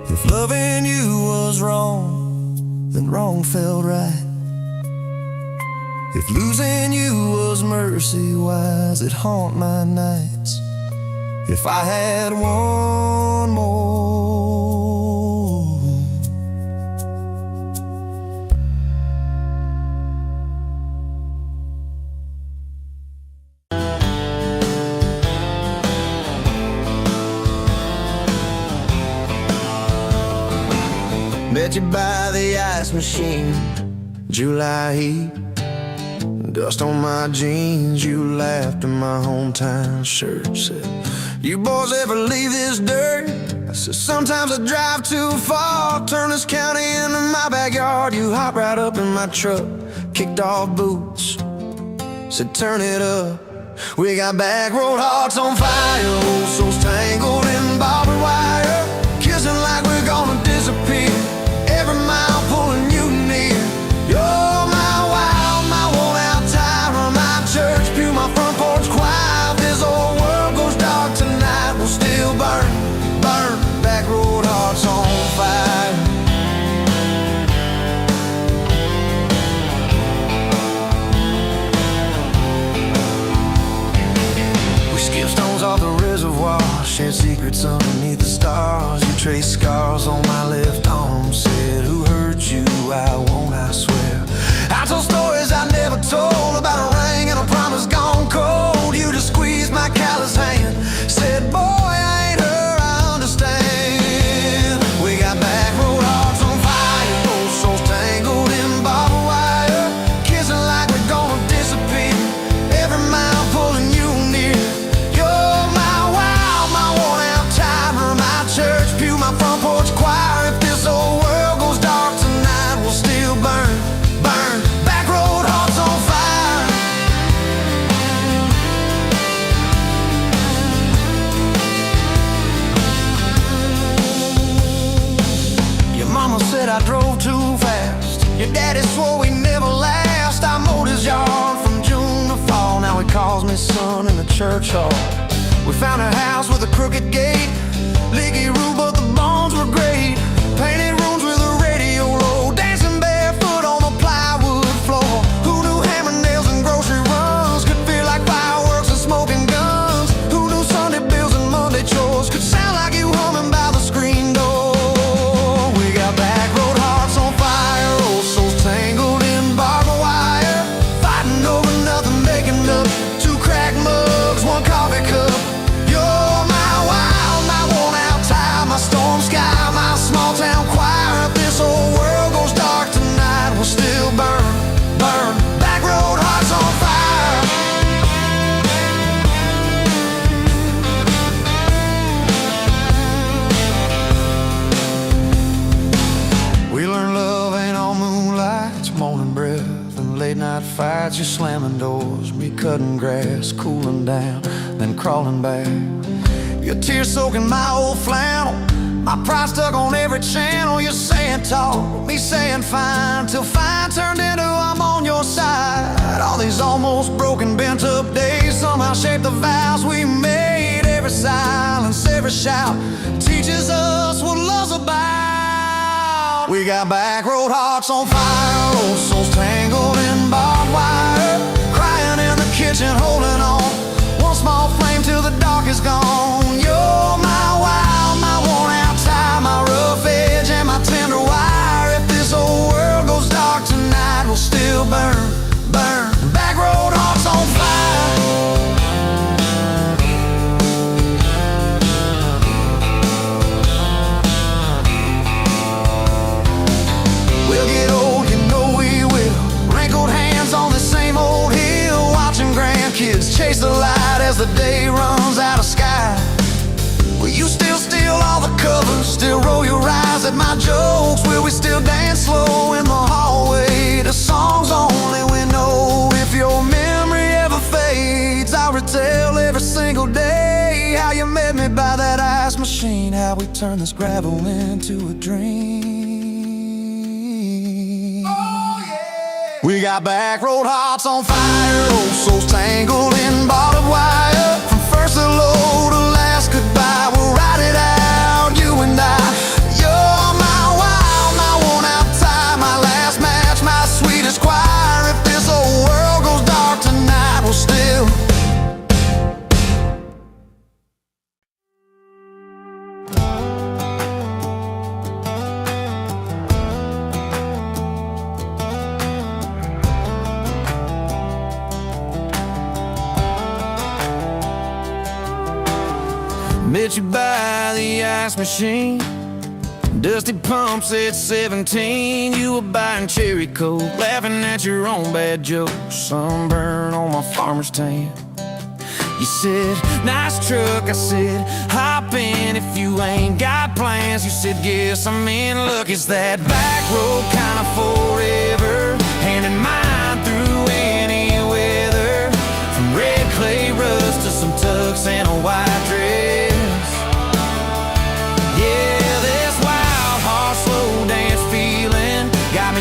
If loving you was wrong, then wrong felt right. If losing you was mercy, why's it haunt my nights? If I had one more, met you by the ice machine, July heat, dust on my jeans. You laughed in my hometown shirt, said, "You boys ever leave this dirt?" I said, "Sometimes I drive too far, turn this county into my backyard." You hopped right up in my truck, kicked off boots, said, "Turn it up." We got back road hearts on fire, old souls tangled in barbed wire, kissing like we're gonna disappear, every mile pulling you near. You're my wild, my worn-out tire, my church pew, my front porch choir. If this old world goes dark tonight, we'll still burn, burn, back road hearts on fire. We skip stones off the reservoir, share secrets underneath the stars. You trace scars on my left arm, said, "Who hurt you? I won't, I swear." I told stories I never told, about a ring and a promise gone cold. You just squeezed my callous hand, said, "Boy, I ain't her, I understand." We got back road hearts on fire, old souls tangled in barbed wire, kissing like we're gonna disappear, every mile pulling you near. You're my wild, my worn-out timer, my church pew, my front porch choir. If this old world goes dark tonight, we'll still burn, burn, back road hearts on fire. Your mama said I drove too fast, your daddy swore we never last. I mowed his yard from June to fall, now he calls me son in the church hall. We found a house with a crooked gate, leaky roof but the bones were great, painted rooms with a radio low, dancing barefoot on the plywood floor. Who knew hammer nails and grocery runs could feel like fireworks and smoking guns? Who knew Sunday bills and Monday chores could sound like you humming by the screen door? We got back road hearts on fire, old souls tangled in barbed wire, fighting over nothing, making up two cracked mugs, one coffee cup. You're my wild, my worn-out tire, my storm sky, my small-town choir. If this old world goes dark tonight, we'll still burn, burn, back road hearts on fire. We learned love ain't all moonlight, it's morning breath and late-night fights. You slamming doors, me cutting grass, cooling down, then crawling back. Your tears soaking my old flannel, my pride stuck on every channel. You're saying talk, me saying fine, till fine turned into I'm on your side. All these almost broken, bent up days somehow shaped the vows we made. every silence, every shout teaches us what love's about. We got back road hearts on fire, old souls tangled in barbed wire, crying in the kitchen, holding on. One small flame till the dark is gone. You're my wild, my worn out tie, my rough edge and my tender wire. If this whole world goes dark tonight, we'll still burn, burn. Back road hearts on fire. We'll get old, you know we will. Wrinkled hands on the same old hill, watching grandkids chase the light as the day runs out of sky. Will you still steal all the covers, still roll your eyes at my jokes? Will we still dance slow in the hallway to songs only we know? If your memory ever fades, I'll retell every single day how you met me by that ice machine, how we turned this gravel into a dream. Oh, yeah. We got back road hearts on fire, old souls tangled in barbed wire. From first hello to last goodbye, we'll ride it out, you and I. You're my wild, my worn out tie, my last match, my sweetest choir. If this whole world goes dark tonight, we'll still met you by the ice machine, dusty pumps at 17. You were buying cherry coke, laughing at your own bad jokes, sunburn on my farmer's tan. You said, nice truck, I said, hop in if you ain't got plans. You said, guess I'm in luck. It's that back road kind of forever, hand in mind through any weather. From red clay rust to some tux and a white dress.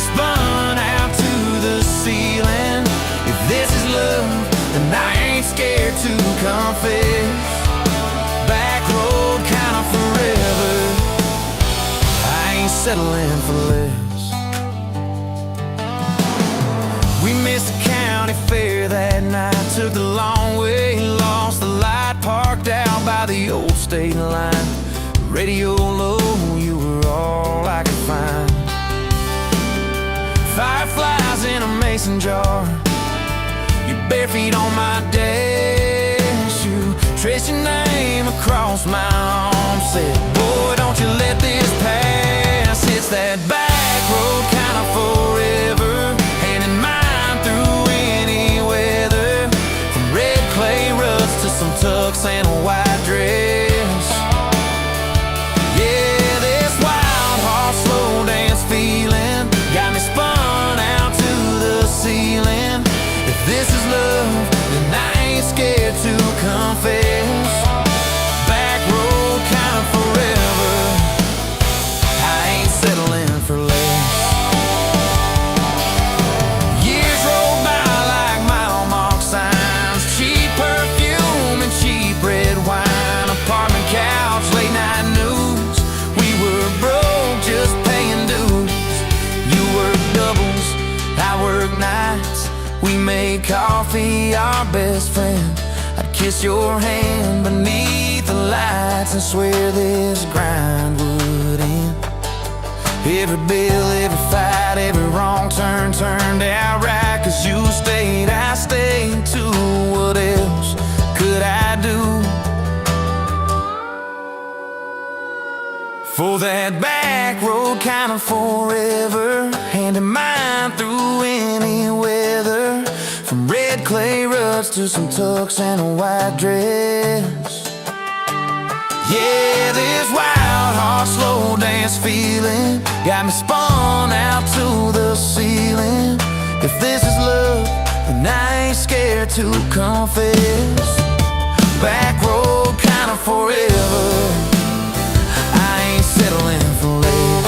Spun out to the ceiling. If this is love, then I ain't scared to confess. Back road kind of forever, I ain't settling for less. We missed the county fair that night, took the long way, lost the light, parked out by the old state line. Radio low, you were all I could find. Fireflies in a mason jar, your bare feet on my dash. You traced your name across my arm, said, boy, don't you let this pass. It's that back road kind of forever, hand in mind through any weather. From red clay rust to some tux and a white dress. Yeah, this wild heart slow dance feeling got me spun out to the ceiling. If this is love, then I ain't scared to confess. Back road kind of forever, I ain't settling for less. Years roll by like mile mark signs, cheap perfume and cheap red wine, apartment couch, late night news. We were broke, just paying dues. You work doubles, I work nights. We made coffee our best friend. I'd kiss your hand beneath the lights and swear this grind would end. Every bill, every fight, every wrong turn turned out right. Cause you stayed, I stayed too. What else could I do? For that back road kind of forever, hand in mind through any weather. From red clay ruts to some tux and a white dress. Yeah, this wild heart slow dance feeling got me spun out to the ceiling. If this is love, then I ain't scared to confess. Back road kind of forever, settling for less.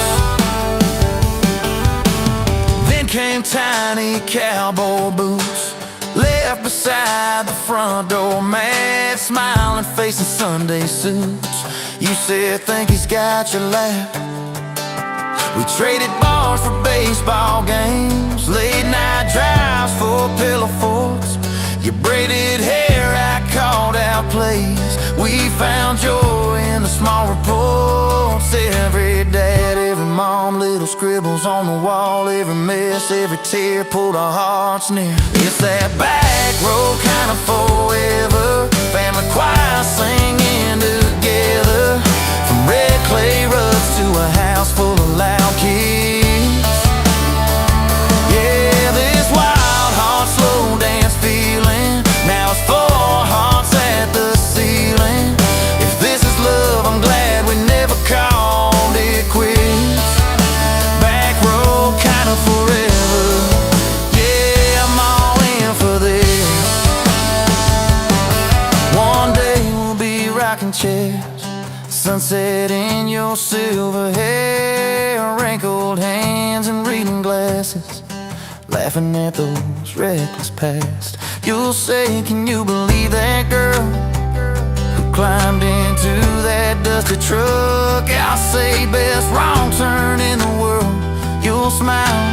Then came tiny cowboy boots, left beside the front door, mad, smiling, facing Sunday suits. You said, think he's got your lap. We traded bars for baseball games, late night drives for pillow forts. Your braided hair, I called out plays. We found joy in the small reports. Every dad, every mom, little scribbles on the wall. Every mess, every tear pulled our hearts near. It's that back road kind of forever. Family choir singing together. From red clay rugs to a house full of loud kids. Yeah, this wild heart slow dance feeling. Now it's 4 hearts at the ceiling. If this is love, I'm glad we never called it quits. Back road kind of forever. Yeah, I'm all in for this. One day we'll be rocking chairs, sunset in your silver hair, wrinkled hands and reading glasses, laughing at those reckless past. You'll say, can you believe that girl who climbed into that dusty truck? I'll say, best wrong turn in the world. You'll smile,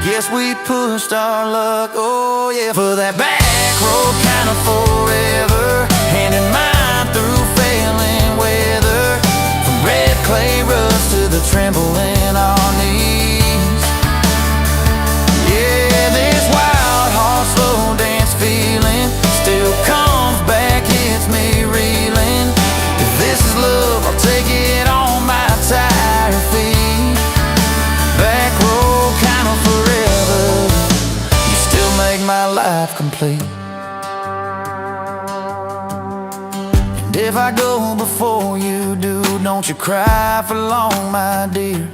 guess we pushed our luck. Oh yeah, for that back road kind of forever, hand in mine through failing weather. From red clay rugs to the tremble in our knees. Yeah, this wild heart slow dance feeling still comes back, hits me reeling. If this is love, I'll take it on my tired feet. Back road kind of forever. You still make my life complete. And if I go before you do, don't you cry for long, my dear.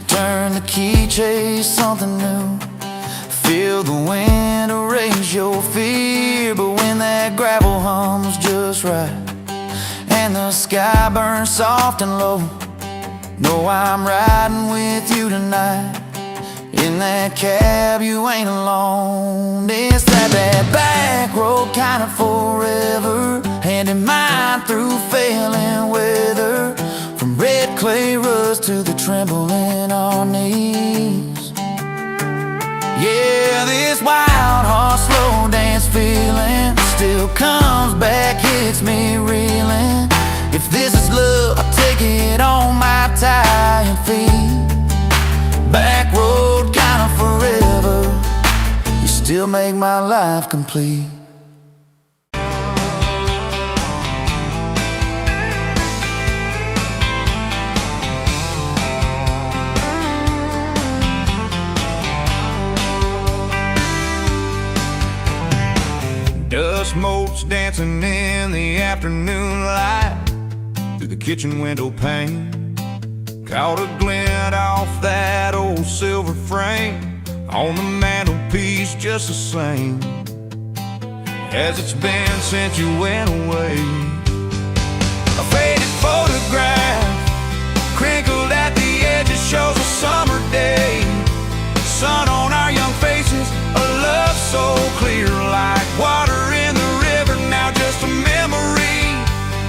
Turn the key, chase something new. Feel the wind erase your fear. But when that gravel hums just right and the sky burns soft and low, know I'm riding with you tonight. In that cab you ain't alone. It's that back road kind of forever, hand in mine through failing weather. From red clay rugs to the tremble in our knees. Yeah, this wild heart slow dance feeling still comes back, hits me reeling. If this is love, I'll take it on my tired feet. Back road kind of forever. You still make my life complete. Dust motes dancing in the afternoon light through the kitchen window pane. Caught a glint off that old silver frame on the mantelpiece, just the same as it's been since you went away. A faded photograph crinkled at the edges shows a summer day. Sun on our young faces, a love so clear like water in the river. Now just a memory,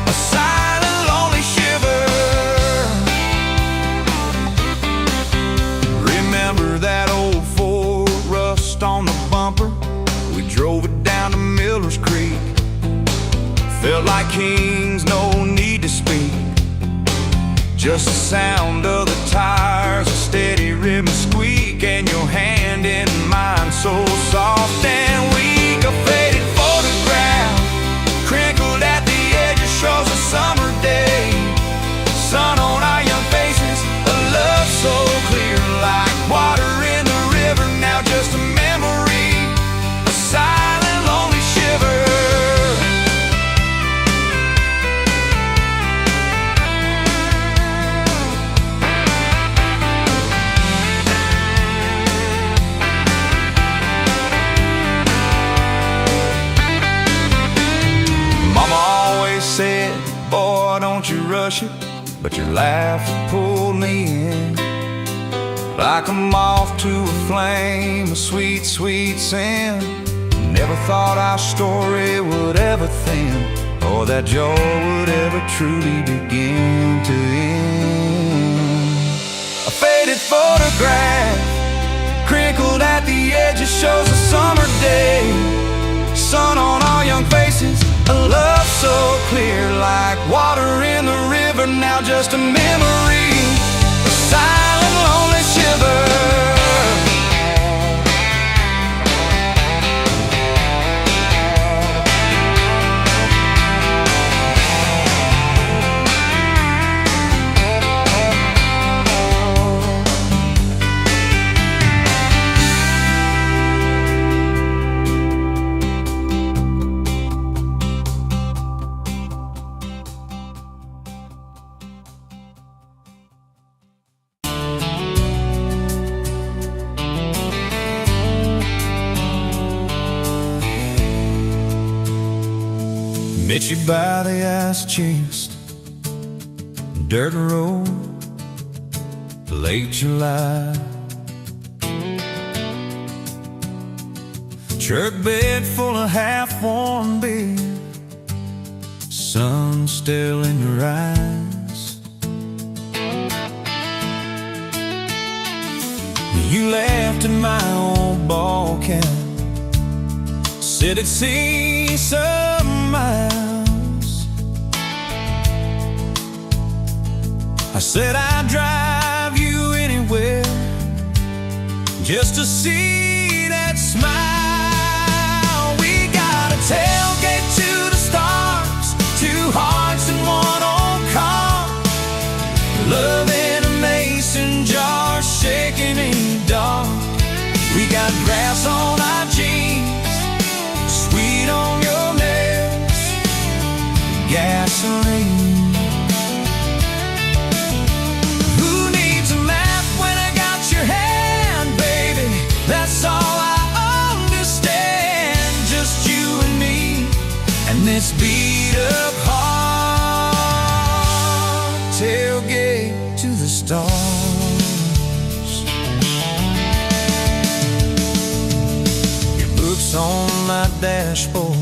a silent lonely shiver. Remember that old Ford, rust on the bumper. We drove it down to Miller's Creek. Felt like kings, no need to speak. Just the sound of the tires, a steady rhythm squeak, and your hand in mine so soft and weak. A faded photograph crinkled at the edges shows a summer day. Sun on our young faces, a love so clear like water in the river. Now just a memory, a silent lonely shiver. Boy, don't you rush it, but your laugh pulled me in like a moth to a flame, a sweet, sweet sin. Never thought our story would ever thin, or that joy would ever truly begin to end. A faded photograph, crinkled at the edges, shows a summer day. Sun on our young faces, a love so clear, like water in the river, now just a memory, a silent, lonely shiver. Met you by the ice-chased dirt road, late July. Church bed full of half-warm beer, sun still in your eyes. You laughed at my old ball cap, said it'd see some miles. I said I'd drive you anywhere just to see that smile. We got a tailgate to the stars, two hearts in one old car, love in a mason jar, shaking in the dark. We got grass on our jeans, sweet on your lips, gasoline. Who needs a map when I got your hand, baby? That's all I understand. Just you and me, and this beat-up heart, tailgate to the stars. Your books on my dashboard,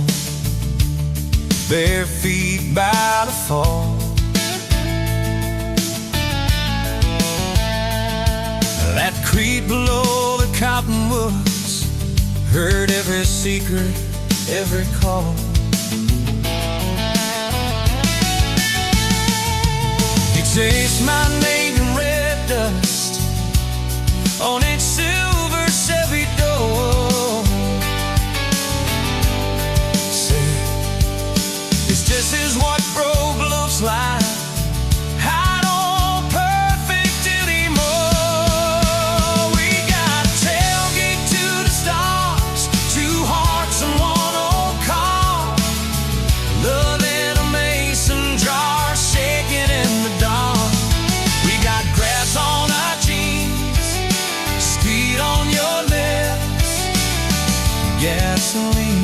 bare feet by the fall. That creek below the cottonwoods, heard every secret, every call. You taste my name in red dust on its silver Chevy door. This is what broke looks like. I don't perfect anymore. We got a tailgate to the stars, two hearts and one old car, love in a mason jar, shaking in the dark. We got grass on our jeans, speed on your lips, gasoline.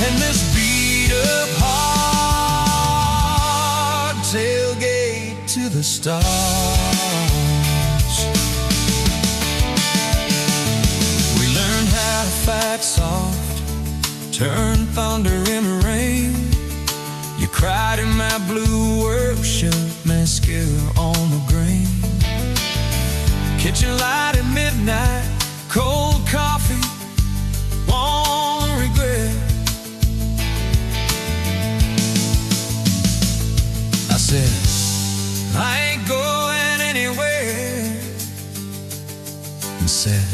And this beat-up heart, tailgate to the stars. We learned how to fight soft, turn thunder into rain. You cried in my blue worship, mascara on the grain. Kitchen light at midnight, cold coffee, won't regret. I said, I ain't going anywhere. And said,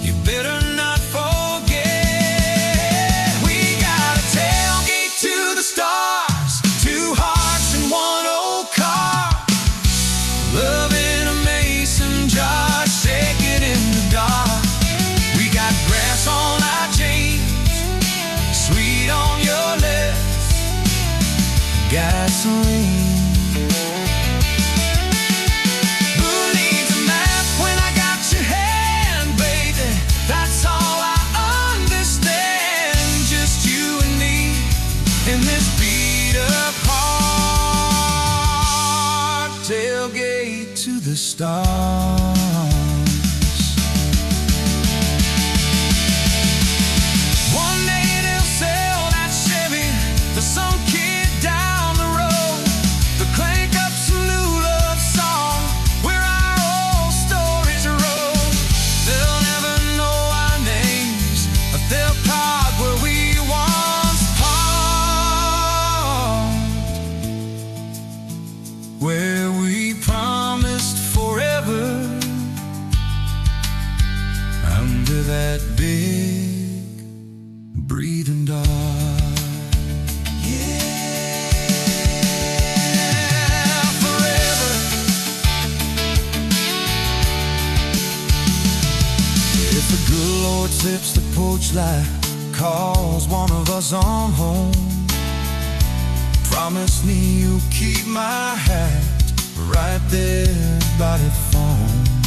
you better not forget. We got a tailgate to the stars, two hearts in one old car, love in a mason jar, shaking in the dark. We got grass on our jeans, sweet on your lips, gasoline. Who needs a map when I got your hand, baby? That's all I understand. Just you and me in this beat. feet apart, tailgate to the stars. One day they'll sell that Chevy to some kid down the road. They'll crank up some new love song where our old stories roll. They'll never know our names, but they'll park where we once parked, where we promised forever under that big breathing dog. Yeah, forever. If the good Lord sips the porch light, calls one of us on home, promise me you'll keep my hat right there by the phone.